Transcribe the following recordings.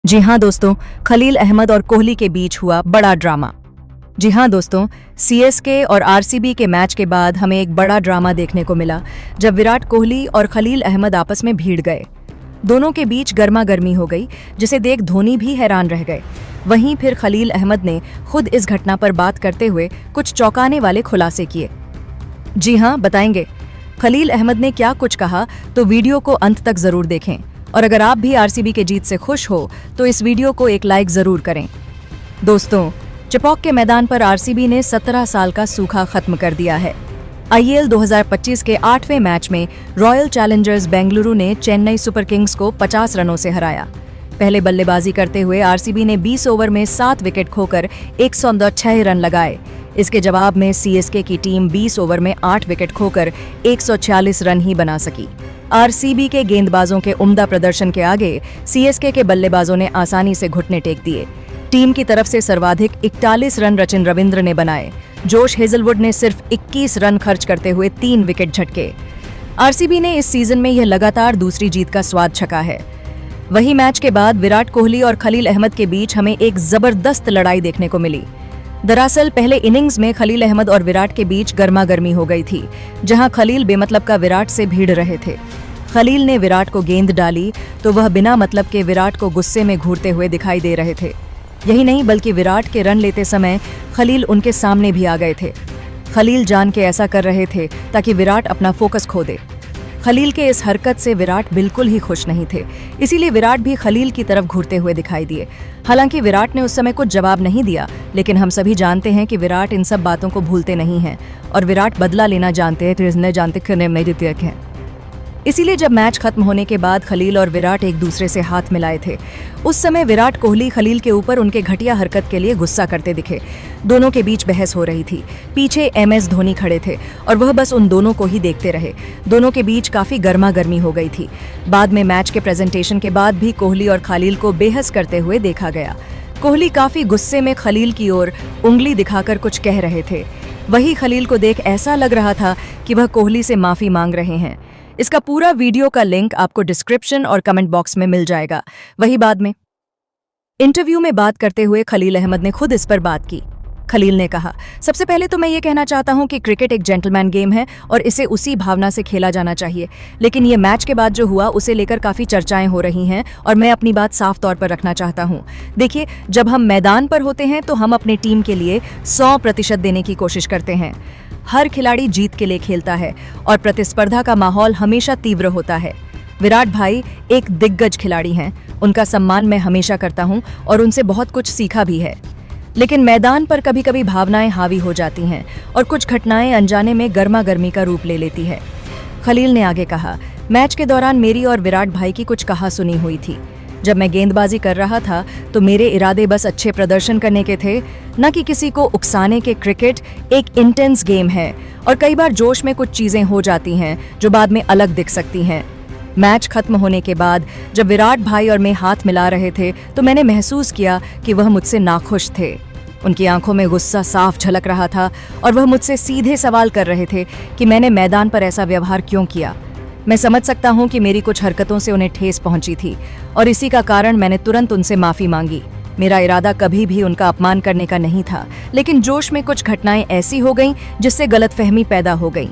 जी हाँ दोस्तों, खलील अहमद और कोहली के बीच हुआ बड़ा ड्रामा। जी हाँ दोस्तों, सीएसके और आरसीबी के मैच के बाद हमें एक बड़ा ड्रामा देखने को मिला जब विराट कोहली और खलील अहमद आपस में भिड़ गए। दोनों के बीच गर्मा गर्मी हो गई, जिसे देख धोनी भी हैरान रह गए। वहीं फिर खलील अहमद ने खुद इस घटना पर बात करते हुए कुछ चौंकाने वाले खुलासे किए। जी हाँ, बताएंगे खलील अहमद ने क्या कुछ कहा, तो वीडियो को अंत तक जरूर देखें। और अगर आप भी आरसीबी के जीत से खुश हो तो इस वीडियो को एक लाइक जरूर करें। दोस्तों, चपौक के मैदान पर आरसीबी ने 17 साल का सूखा खत्म कर दिया है। आईपीएल 2025 के 8वें मैच में रॉयल चैलेंजर्स बेंगलुरु ने चेन्नई सुपर किंग्स को 50 रनों से हराया। पहले बल्लेबाजी करते हुए आरसीबी ने 20 ओवर में 7 विकेट खोकर 106 रन लगाए। इसके जवाब में सीएसके की टीम 20 ओवर में 8 विकेट खोकर 146 रन ही बना सकी। आरसीबी के गेंदबाजों के उम्दा प्रदर्शन के आगे सीएसके के बल्लेबाजों ने आसानी से घुटने टेक दिए। टीम की तरफ से सर्वाधिक 41 रन सचिन रविंद्र ने बनाए। जोश हेजलवुड ने सिर्फ 21 रन खर्च करते हुए 3 विकेट झटके। आरसीबी ने इस सीजन में यह लगातार दूसरी जीत का स्वाद चखा है। वही मैच के बाद विराट कोहली और खलील अहमद के बीच हमें एक जबरदस्त लड़ाई देखने को मिली। दरअसल पहले इनिंग्स में खलील अहमद और विराट के बीच गर्मा गर्मी हो गई थी, जहां खलील बेमतलब का विराट से भिड़ रहे थे। खलील ने विराट को गेंद डाली तो वह बिना मतलब के विराट को गुस्से में घूरते हुए दिखाई दे रहे थे। यही नहीं, बल्कि विराट के रन लेते समय खलील उनके सामने भी आ गए थे। खलील जान के ऐसा कर रहे थे ताकि विराट अपना फोकस खो दे। खलील के इस हरकत से विराट बिल्कुल ही खुश नहीं थे, इसीलिए विराट भी खलील की तरफ घूरते हुए दिखाई दिए। हालांकि विराट ने उस समय कुछ जवाब नहीं दिया, लेकिन हम सभी जानते हैं कि विराट इन सब बातों को भूलते नहीं हैं और विराट बदला लेना जानते हैं। इसीलिए जब मैच खत्म होने के बाद खलील और विराट एक दूसरे से हाथ मिलाए थे। उस समय विराट कोहली खलील के ऊपर उनके घटिया हरकत के लिए गुस्सा करते दिखे। दोनों के बीच बहस हो रही थी। पीछे एमएस धोनी खड़े थे और वह बस उन दोनों को ही देखते रहे। दोनों के बीच काफी गर्मा गर्मी हो गई थी। बाद में मैच के प्रेजेंटेशन के बाद भी कोहली और खलील को बेहस करते हुए देखा गया। कोहली काफी गुस्से में खलील की ओर उंगली दिखाकर कुछ कह रहे थे। वही खलील को देख ऐसा लग रहा था कि वह कोहली से माफी मांग रहे हैं। इसका पूरा वीडियो का लिंक आपको डिस्क्रिप्शन और कमेंट बॉक्स में मिल जाएगा। वही बाद में इंटरव्यू में बात करते हुए खलील अहमद ने खुद इस पर बात की। खलील ने कहा, सबसे पहले तो मैं ये कहना चाहता हूं कि क्रिकेट एक जेंटलमैन गेम है और इसे उसी भावना से खेला जाना चाहिए। लेकिन ये मैच के बाद जो हुआ उसे लेकर काफी चर्चाएं हो रही हैं और मैं अपनी बात साफ तौर पर रखना चाहता हूं। देखिए, जब हम मैदान पर होते हैं तो हम अपनी टीम के लिए 100% देने की कोशिश करते हैं। हर खिलाड़ी जीत के लिए खेलता है और प्रतिस्पर्धा का माहौल हमेशा तीव्र होता है। विराट भाई एक दिग्गज खिलाड़ी हैं, उनका सम्मान मैं हमेशा करता हूं और उनसे बहुत कुछ सीखा भी है। लेकिन मैदान पर कभी कभी भावनाएं हावी हो जाती हैं और कुछ घटनाएं अनजाने में गर्मा गर्मी का रूप ले लेती है। खलील ने आगे कहा, मैच के दौरान मेरी और विराट भाई की कुछ कहा-सुनी हुई थी। जब मैं गेंदबाजी कर रहा था तो मेरे इरादे बस अच्छे प्रदर्शन करने के थे, न कि किसी को उकसाने के। क्रिकेट एक इंटेंस गेम है और कई बार जोश में कुछ चीजें हो जाती हैं जो बाद में अलग दिख सकती हैं। मैच खत्म होने के बाद जब विराट भाई और मैं हाथ मिला रहे थे तो मैंने महसूस किया कि वह मुझसे नाखुश थे। उनकी आंखों में गुस्सा साफ झलक रहा था और वह मुझसे सीधे सवाल कर रहे थे कि मैंने मैदान पर ऐसा व्यवहार क्यों किया। मैं समझ सकता हूं कि मेरी कुछ हरकतों से उन्हें ठेस पहुंची थी और इसी का कारण मैंने तुरंत उनसे माफी मांगी। मेरा इरादा कभी भी उनका अपमान करने का नहीं था, लेकिन जोश में कुछ घटनाएं ऐसी हो गईं जिससे गलतफहमी पैदा हो गई।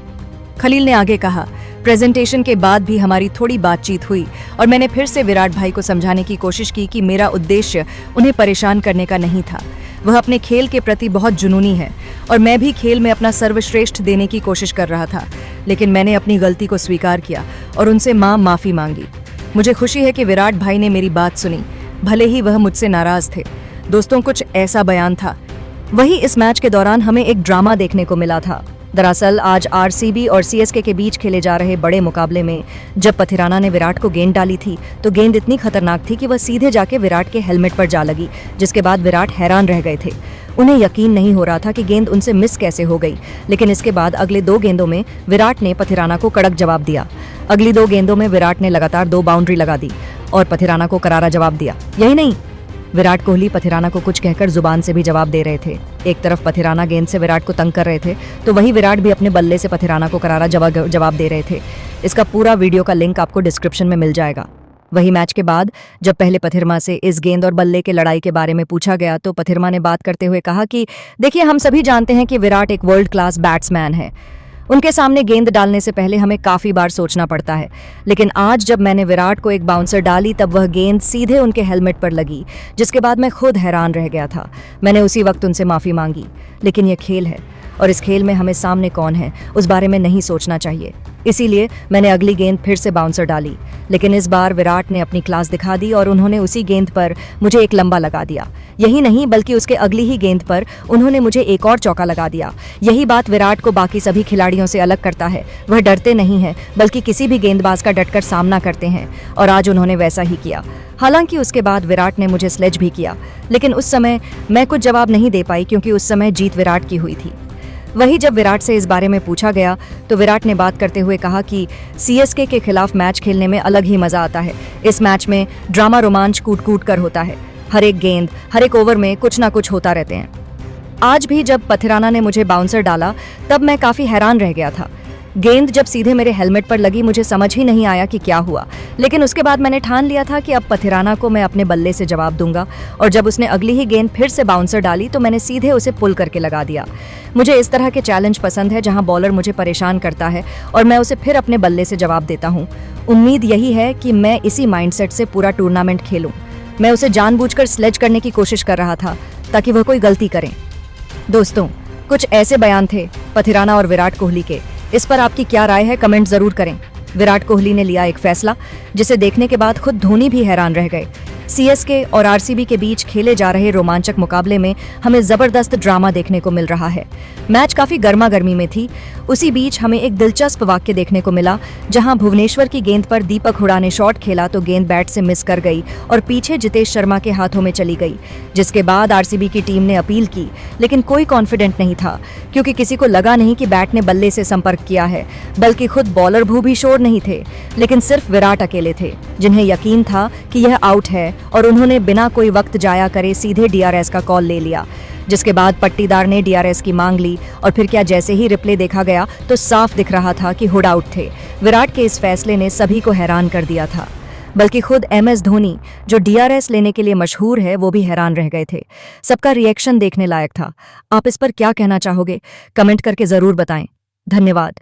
खलील ने आगे कहा, प्रेजेंटेशन के बाद भी हमारी थोड़ी बातचीत हुई और मैंने फिर से विराट भाई को समझाने की कोशिश की कि मेरा उद्देश्य उन्हें परेशान करने का नहीं था। वह अपने खेल के प्रति बहुत जुनूनी है और मैं भी खेल में अपना सर्वश्रेष्ठ देने की कोशिश कर रहा था। लेकिन मैंने अपनी गलती को स्वीकार किया और उनसे माफी मांगी। मुझे खुशी है कि विराट भाई ने मेरी बात सुनी, भले ही वह मुझसे नाराज थे। दोस्तों, कुछ ऐसा बयान था। वही इस मैच के दौरान हमें एक ड्रामा देखने को मिला था। दरअसल आज आरसीबी और सीएसके के बीच खेले जा रहे बड़े मुकाबले में जब पथिराना ने विराट को गेंद डाली थी तो गेंद इतनी खतरनाक थी कि वह सीधे जाके विराट के हेलमेट पर जा लगी, जिसके बाद विराट हैरान रह गए थे। उन्हें यकीन नहीं हो रहा था कि गेंद उनसे मिस कैसे हो गई। लेकिन इसके बाद अगले 2 गेंदों में विराट ने पथिराना को कड़क जवाब दिया। अगली 2 गेंदों में विराट ने लगातार 2 बाउंड्री लगा दी और पथिराना को करारा जवाब दिया। यही नहीं, विराट कोहली पथिराना को कुछ कहकर जुबान से भी जवाब दे रहे थे। एक तरफ पथिराना गेंद से विराट को तंग कर रहे थे तो वही विराट भी अपने बल्ले से पथिराना को करारा जवाब दे रहे थे। इसका पूरा वीडियो का लिंक आपको डिस्क्रिप्शन में मिल जाएगा। वही मैच के बाद जब पहले पथिरमा से इस गेंद और बल्ले के लड़ाई के बारे में पूछा गया तो पथिरमा ने बात करते हुए कहा कि देखिए, हम सभी जानते हैं कि विराट एक वर्ल्ड क्लास बैट्समैन है। उनके सामने गेंद डालने से पहले हमें काफी बार सोचना पड़ता है, लेकिन आज जब मैंने विराट को एक बाउंसर डाली तब वह गेंद सीधे उनके हेलमेट पर लगी, जिसके बाद मैं खुद हैरान रह गया था। मैंने उसी वक्त उनसे माफी मांगी, लेकिन यह खेल है और इस खेल में हमें सामने कौन है उस बारे में नहीं सोचना चाहिए। इसीलिए मैंने अगली गेंद फिर से बाउंसर डाली, लेकिन इस बार विराट ने अपनी क्लास दिखा दी और उन्होंने उसी गेंद पर मुझे एक लंबा लगा दिया। यही नहीं बल्कि उसके अगली ही गेंद पर उन्होंने मुझे एक और चौका लगा दिया। यही बात विराट को बाकी सभी खिलाड़ियों से अलग करता है। वह डरते नहीं हैं, बल्कि किसी भी गेंदबाज का डटकर सामना करते हैं, और आज उन्होंने वैसा ही किया। हालांकि उसके बाद विराट ने मुझे स्लेज भी किया, लेकिन उस समय मैं कुछ जवाब नहीं दे पाई क्योंकि उस समय जीत विराट की हुई थी। वही जब विराट से इस बारे में पूछा गया तो विराट ने बात करते हुए कहा कि सीएसके के खिलाफ मैच खेलने में अलग ही मजा आता है। इस मैच में ड्रामा रोमांच कूट कूट कर होता है। हर एक गेंद, हर एक ओवर में कुछ ना कुछ होता रहते हैं। आज भी जब पथिराना ने मुझे बाउंसर डाला तब मैं काफी हैरान रह गया था। गेंद जब सीधे मेरे हेलमेट पर लगी मुझे समझ ही नहीं आया कि क्या हुआ, लेकिन उसके बाद मैंने ठान लिया था कि अब पथिराना को मैं अपने बल्ले से जवाब दूंगा, और जब उसने अगली ही गेंद फिर से बाउंसर डाली तो मैंने सीधे उसे पुल करके लगा दिया। मुझे इस तरह के चैलेंज पसंद है जहां बॉलर मुझे परेशान करता है और मैं उसे फिर अपने बल्ले से जवाब देता हूं। उम्मीद यही है कि मैं इसी माइंडसेट से पूरा टूर्नामेंट खेलूं। मैं उसे जानबूझकर स्लेज करने की कोशिश कर रहा था ताकि वह कोई गलती करें। दोस्तों, कुछ ऐसे बयान थे पथिराना और विराट कोहली के। इस पर आपकी क्या राय है, कमेंट जरूर करें। विराट कोहली ने लिया एक फैसला जिसे देखने के बाद खुद धोनी भी हैरान रह गए। सीएसके और आरसीबी के बीच खेले जा रहे रोमांचक मुकाबले में हमें जबरदस्त ड्रामा देखने को मिल रहा है। मैच काफी गर्मा गर्मी में थी। उसी बीच हमें एक दिलचस्प वाक्य देखने को मिला जहां भुवनेश्वर की गेंद पर दीपक हुडा ने शॉट खेला तो गेंद बैट से मिस कर गई और पीछे जितेश शर्मा के हाथों में चली गई, जिसके बाद आरसीबी की टीम ने अपील की, लेकिन कोई कॉन्फिडेंट नहीं था क्योंकि किसी को लगा नहीं कि बैट ने बल्ले से संपर्क किया है, बल्कि खुद बॉलर भू भी श्योर नहीं थे। लेकिन सिर्फ विराट अकेले थे जिन्हें यकीन था कि यह आउट है, और उन्होंने बिना कोई वक्त जाया करे सीधे डीआरएस का कॉल ले लिया, जिसके बाद पट्टीदार ने डीआरएस की मांग ली। और फिर क्या, जैसे ही रिप्ले देखा गया तो साफ दिख रहा था कि हुडा आउट थे। विराट के इस फैसले ने सभी को हैरान कर दिया था, बल्कि खुद एमएस धोनी जो डीआरएस लेने के लिए मशहूर है वो भी हैरान रह गए थे। सबका रिएक्शन देखने लायक था। आप इस पर क्या कहना चाहोगे, कमेंट करके जरूर बताएं। धन्यवाद।